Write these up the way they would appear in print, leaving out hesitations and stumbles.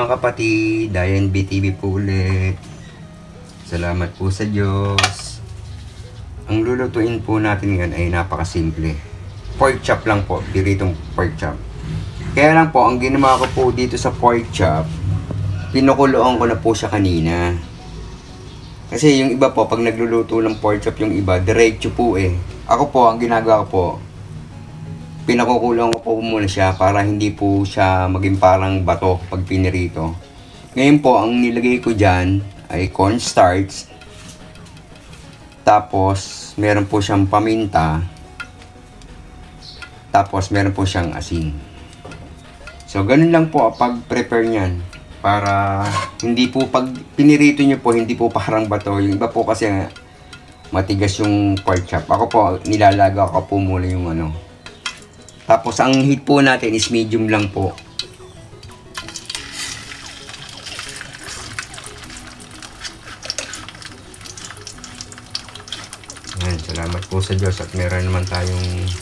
mga kapatid, Dayan BTV po ulit. Salamat po sa Diyos. Ang lulutuin po natin ngayon ay napakasimple. Pork chop lang po, diritong pork chop. Kaya lang po, ang ginawa ko po dito sa pork chop, pinukuloan ko na po siya kanina. Kasi yung iba po, pag nagluluto ng pork chop yung iba, diretso po eh. Ako po, ang ginagawa ko po, pinakukulong ko po muna siya para hindi po siya maging parang bato pag pinirito. Ngayon po, ang nilagay ko dyan ay cornstarch. Tapos, meron po siyang paminta. Tapos, meron po siyang asin. So, ganun lang po pag-prepare niyan. Para hindi po pag pinirito nyo po, hindi po parang bato. Yung iba po kasi matigas yung pork chop. Ako po, nilalaga ko po muna yung ano. Tapos, ang heat po natin is medium lang po. Ayan, salamat po sa Diyos at meron naman tayong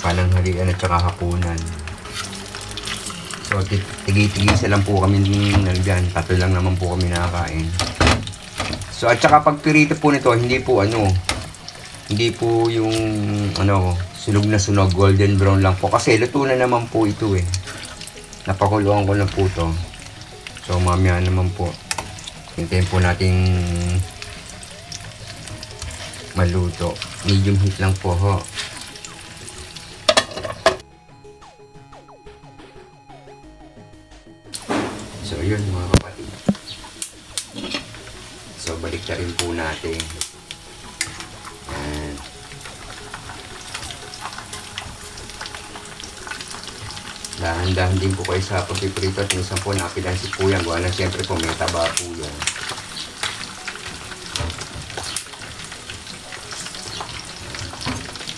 pananghalian at saka hapunan. So, tigi-tigisa lang po kami nalgan. Tatlo lang naman po kami nakakain. So, at saka pag pirito po nito, hindi po yung sunog na sunog, golden brown lang po. Kasi luto na naman po ito eh. Napakuluan ko na po ito. So mamaya naman po, hintayin po nating maluto. Medium heat lang po ho. So yun mga kapatid. So balik na rin po natin. Dahan-dahan din po kayo sa pagpiprito at minsan po napilansi po yan. Gawa lang siyempre po may taba po yan.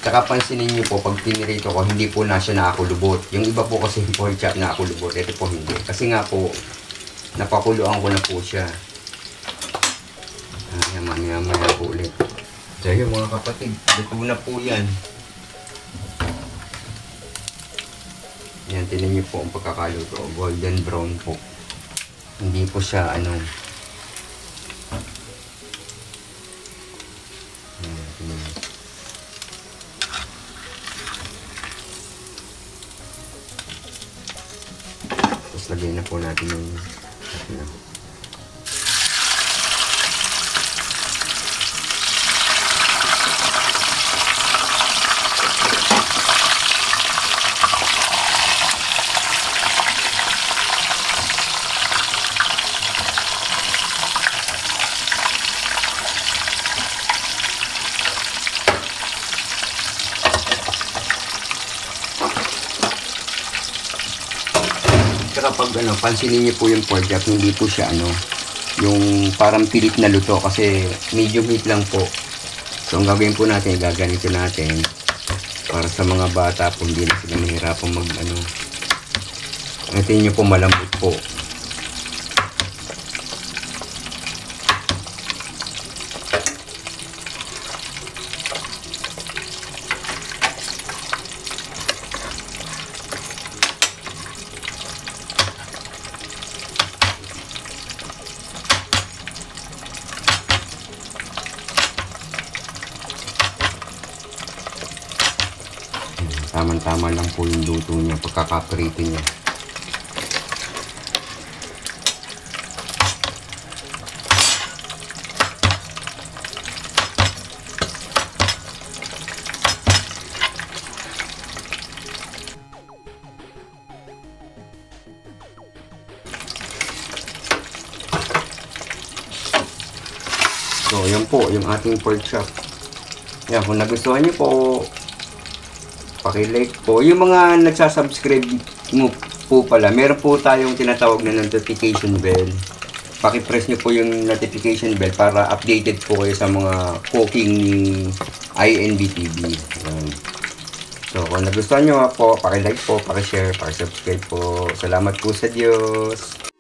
Tsaka pansinin nyo po pag pinirito ko hindi po na siya nakakulubot. Yung iba po kasi pork chop nakakulubot. Ito po hindi. Kasi nga po napakuluan ko na po siya. Maya po ulit. So yun mga kapatid, luto na po yan. Yan, tinan niyo po ang pagkakaluto. Golden brown po. Hindi po siya Yan, tinan niyo. Tapos lagay na po natin yung kapag pansinin niyo po yung pork chop, hindi po siya yung parang pilit na luto kasi medium heat lang po. So ang gagawin po natin, gaganito natin para sa mga bata po hindi na sila mahirapang natin niyo po malambot po. Tama-tama lang po yung luto niya, pagkakaprito niya. So, yan po, yung ating pork chop. Yan, kung nagustuhan niyo po, paki-like po. Yung mga nagsasubscribe mo po pala, meron po tayong tinatawag na notification bell. Paki-press nyo po yung notification bell para updated po kayo sa mga cooking ni INBTV. So, kung nagustuhan nyo po, paki-like po, paki-share, paki-subscribe po. Salamat po sa Diyos.